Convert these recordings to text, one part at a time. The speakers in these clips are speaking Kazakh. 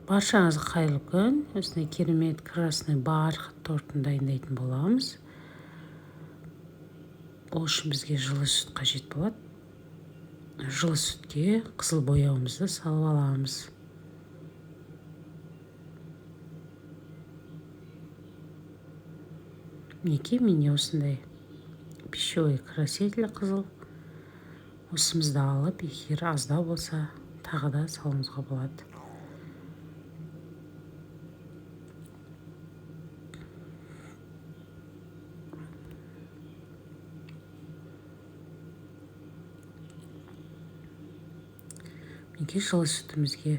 Баршаңызға қайырлы күн. Осындай керемет красный бархат тортын дайындайтын боламыз. Ол үшін бізге жылы сүт қажет болады. Жылы сүтке қызыл бояуымызды салып аламыз. Мінекей менде осындай пищевой краситель қызыл. Осымызды алып, егер аздау болса, тағы да салуымызға болады. Мінекей жылы сүтімізге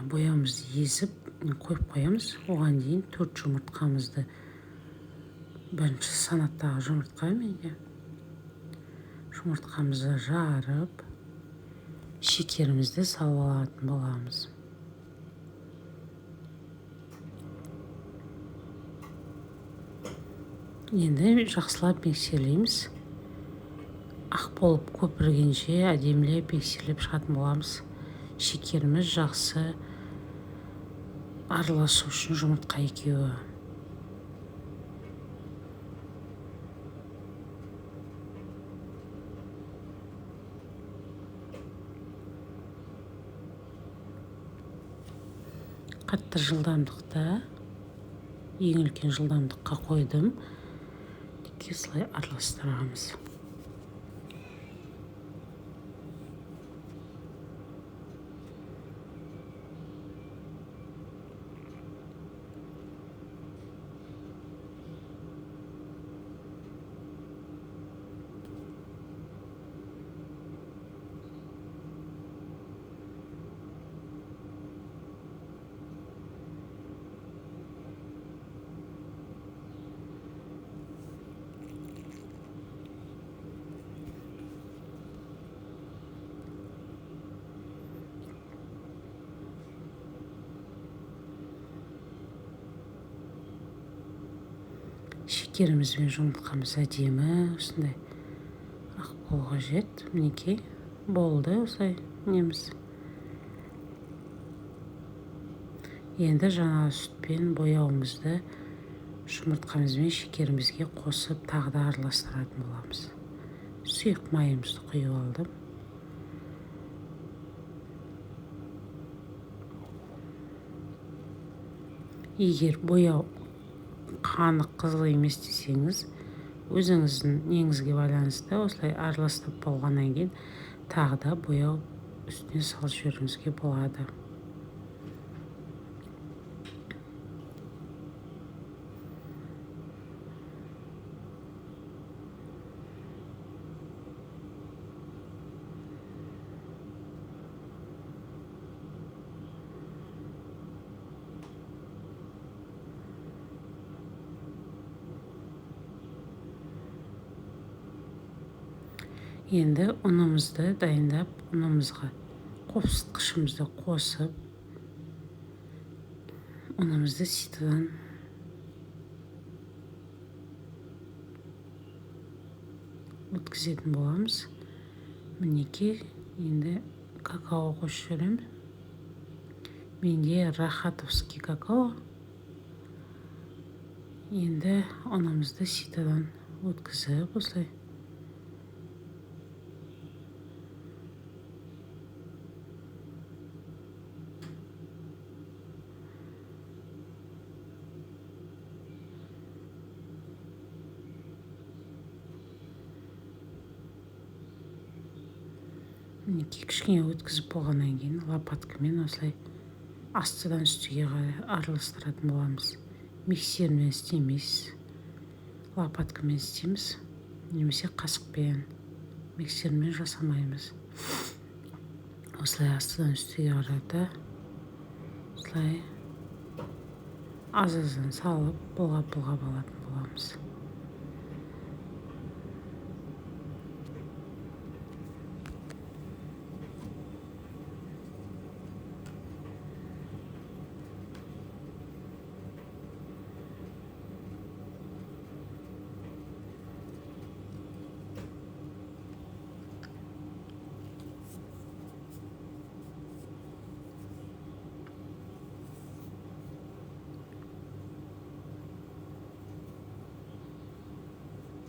бояуымызды езіп қойып қоямыз. Оған дейін 4 жұмыртқамызды, бірінші санаттағы жұмыртқа менде. Жұмыртқамызды жарып, шекерімізді салып алатын боламыз. Енді жақсылап миксерлейміз. Ақ болып көпіргенше әдемілеп миксерлеп шығатын боламыз. Шекеріміз жақсы араласу үшін жұмыртқа екеуі. Қатты жылдамдықта, ең үлкен жылдамдыққа қойдым. Осылай араластырамыз. Шекеріміз бен жұмыртқамыз әдемі, осындай ақ болуға қажет. Мінекей болды, осылай неміз. Енді жаңа сүтпен бояуымызды жұмыртқамыз бен шекерімізге қосып, тағы да араластыратын боламыз. Сұйық майымызды құйып алдым. Егер бояу қанық қызыл емес десеңіз, өзіңіздің неңізге байланысты осылай араластырып болғаннан кейін тағы да бояу үстіне салып жіберуіңізге болады. Енді ұнымызды дайындап, ұнымызға қопсытқышымызды қосып, ұнымызды ситыдан өткізетін боламыз. Мінекей, енді какао қосып жіберемін. Менде рахатовский какао. Енді ұнымызды ситыдан өткізіп, осылай кішкене өткізіп болғаннан кейін лопаткамен осылай астыдан үстіге қарай араластыратын боламыз. Миксермен істейміз, лопаткамен істейміз, немесе қасықпен. Миксермен жасамаймыз. Осылай астыдан үстіге қарай осылай аз-аздан салып, бұлғап алатын боламыз.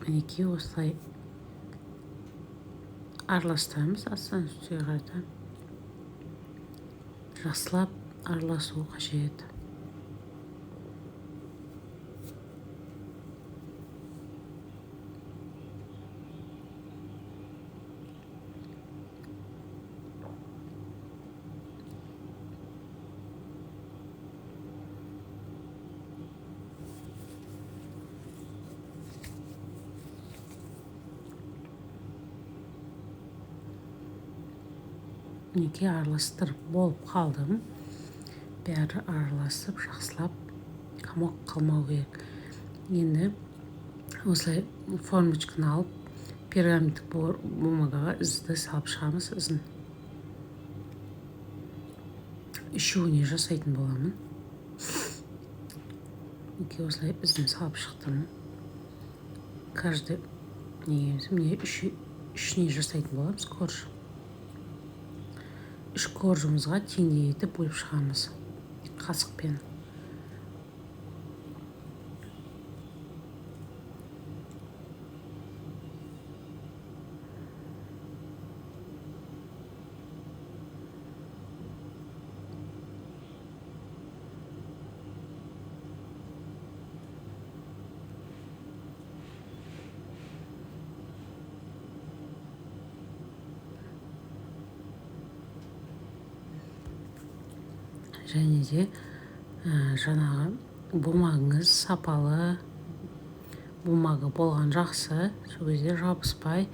мінекей осылай араластырамыз. астан үстіге қарата жақсылап араласу қажет. Мінекей араластырып болып қалдым. Бәрі араласып, жақсылап комок қалмау керек. Енді осылай формочканы алып, пергаменттік бумагаға ізді салып шығамыз. Ізін үшеуіне жасайтын боламын. Мінекей осылай ізін салып шықтым. Каждый міне үшіне жасайтын боламыз корж. Үш коржымызға теңдей етіп бөліп шығамыз қасықпен. Және де жаңағы бумагыңыз сапалы бумага болған жақсы. Сол кезде жабыспай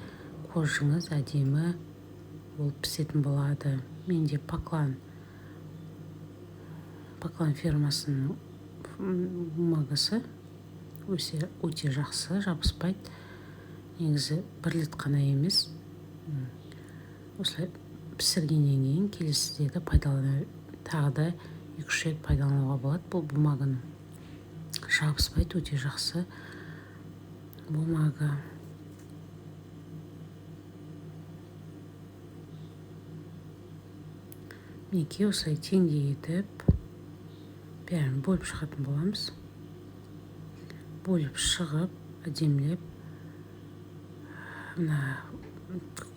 коржыңыз әдемі болып пісетін болады. Менде Поклан фирмасының бумагасы өте жақсы, жабыспайды. Негізі 1 рет қана емес. Осылай пісіргеннен кейін келесіде тағы да 2-3 рет пайдалануға болады. Бұл бумаганы жабыспайды, өте жақсы бумага. Мінекей осылай теңдей етіп бәрін бөліп шығатын боламыз. Бөліп шығып, әдемілеп мына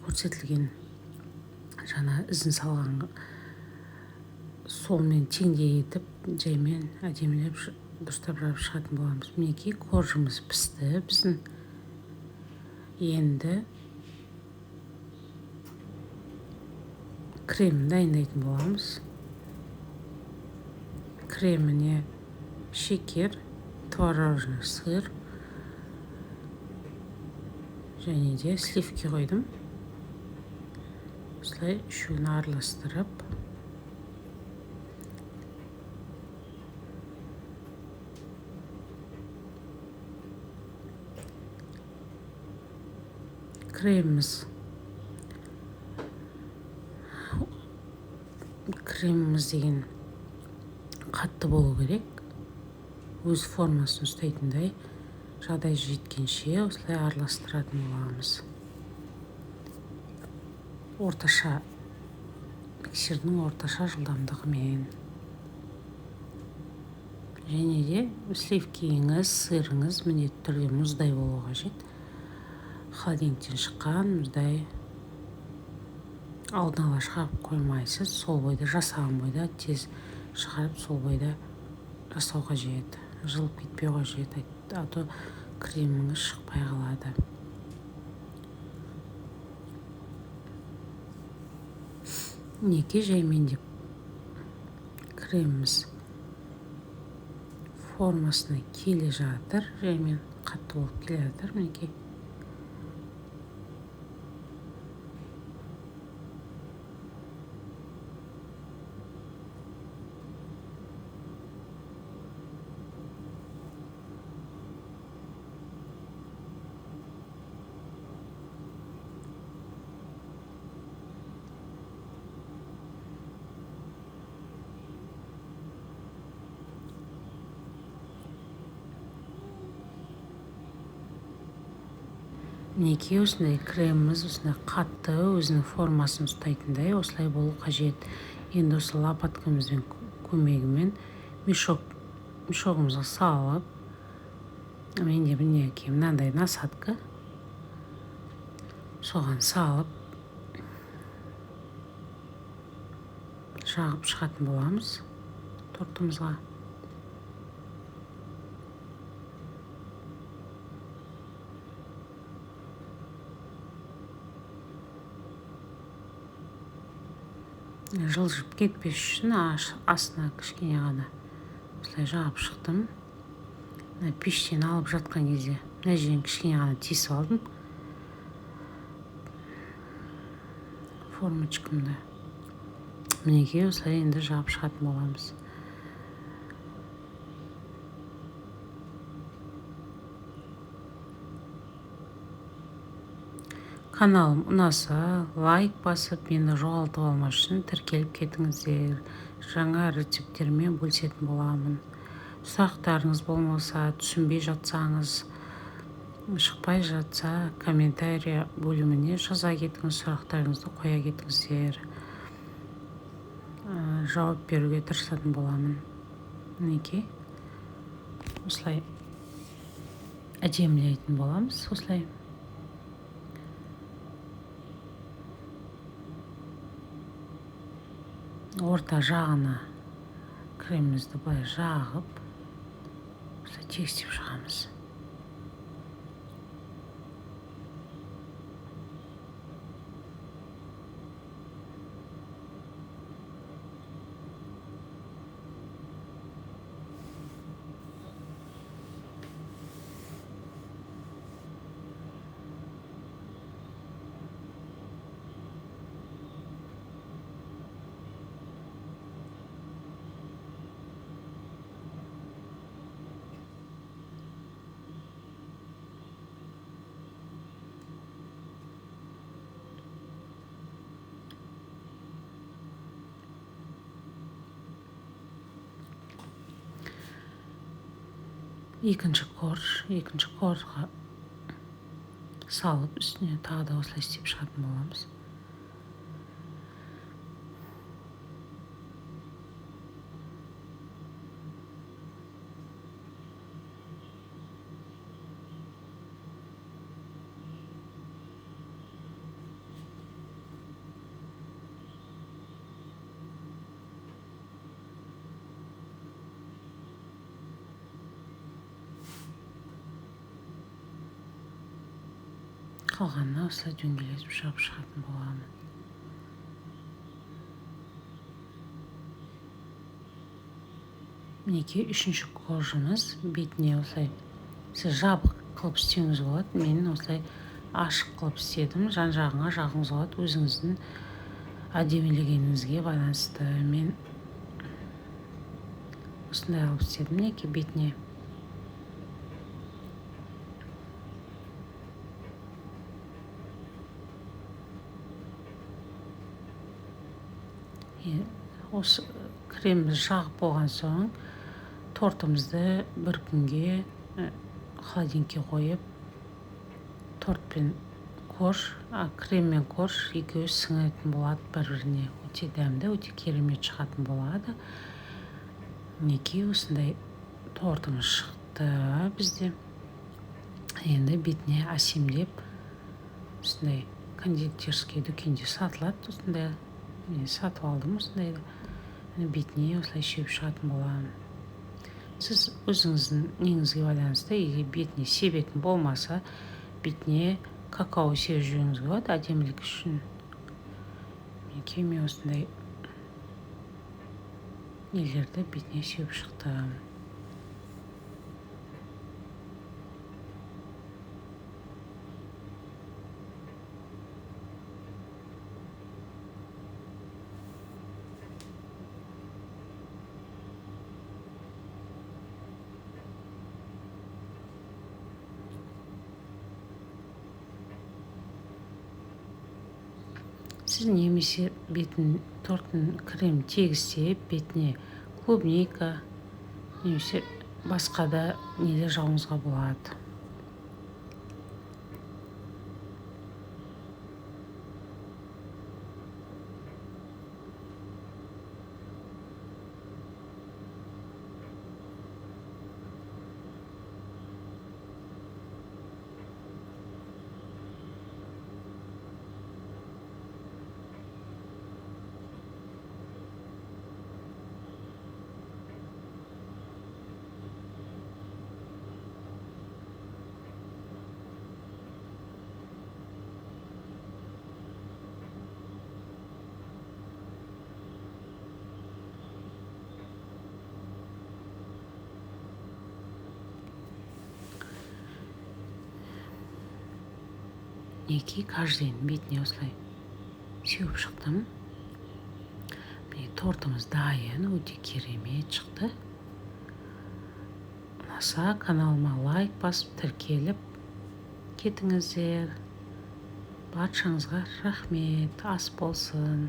көрсетілген жаңа ізін салған солмен теңдей етіп, жаймен әдемілеп дұрыстап жарып шығатын боламыз. Мінекей коржымыз пісті біздің. Енді кремін дайындайтын боламыз. Креміне шекер, творожный сыр және де сливки қойдым. Осылай үшеуін араластырып креміміз деген қатты болу керек. Өз формасын ұстайтындай жағдай жеткенше осылай араластыратын боламыз. Миксердің орташа жылдамдығымен. Және де сливкиіңіз, сырыңыз міндетті түрде мұздай болу қажет. Холодильниктен шыққан мұздай алдын ала шығарып қоймайсыз. Сол бойда жасаған бойда тез шығарып сол бойда жасау қажет. Жылып кетпеу қажет. А то креміңіз шықпай қалады. Мінекей жаймен деп креміміз формасына келе жатыр. Жаймен қатты болып келе жатыр. Мінекей Мінекей осындай креміміз осындай қатты, өзінің формасын ұстайтындай осылай болу қажет. Енді осы лопаткамызбен көмегімен мешогымызға салып, менде мінекей мынандай насадка соған салып жағып шығатын боламыз тортымызға. Жылжып кетпес үшін астына кішкене ғана осылай жағып шықтым. Пештен алып жатқан кезде мына жерін кішкене ғана тесіп алдым формочкамды. Мінекей осылай енді жағып шығатын боламыз. Каналым ұнаса, лайк басып, мені жоғалтып алмас үшін тіркеліп кетіңіздер. Жаңа рецепттермен бөлісетін боламын. Сұрақтарыңыз болмаса, түсінбей жатсаңыз, шықпай жатса, комментария бөліміне жаза кетіңіз, сұрақтарыңызды қоя кетіңіздер. Жауап беруге тырысатын боламын. Мінекей, осылай әдемілейтін боламыз, осылай. Орта жағына кремімізді былай жағып, осылай тегістеп шығамыз. Екінші коржға салып, үстіне тағы да осылай істеп шығатын боламыз. Қалғанына осылай дөңгелетіп шығатын боламын. Мінекей үшінші коржымыз. Бетіне осылай сіз жабық қылып істеуіңіз болады. Мен осылай ашық қылып істедім. Жан-жағыңа жағыңыз болады. Өзіңіздің әдемілегеніңізге байланысты. Мен осындай алып істедім. Мінекей бетіне. Осы креміміз жағып болған соң тортымызды бір күнге холодильникке қойып, торт пен корж, крем мен корж екеуі сіңетін болады бір-біріне. Өте дәмді, өте керемет шығатын болады. Мінекей осындай тортымыз шықты бізде. Енді бетіне әсемдеп, осындай кондитерский дүкенде сатылады, осындай. Мен сатып алдым осындайды. Бетіне осылай шеп шығатын боламын. Сіз өзіңіздің неңізге байланысты, егер бетіне себетін болмаса, бетіне какао себіп жіберіңізге болады, әдемілік үшін. Мен осындай нелерді бетіне себіп шықтым. Сіз немесе торттың крем тегістеп, бетіне клубника, немесе басқа да нелер жағуыңызға болады. мінекей каждыйдың бетіне осылай сеуіп шықтым. Міне тортымыз дайын, өте керемет шықты. Ұнаса каналыма лайк басып тіркеліп кетіңіздер. Баршаңызға рахмет, ас болсын.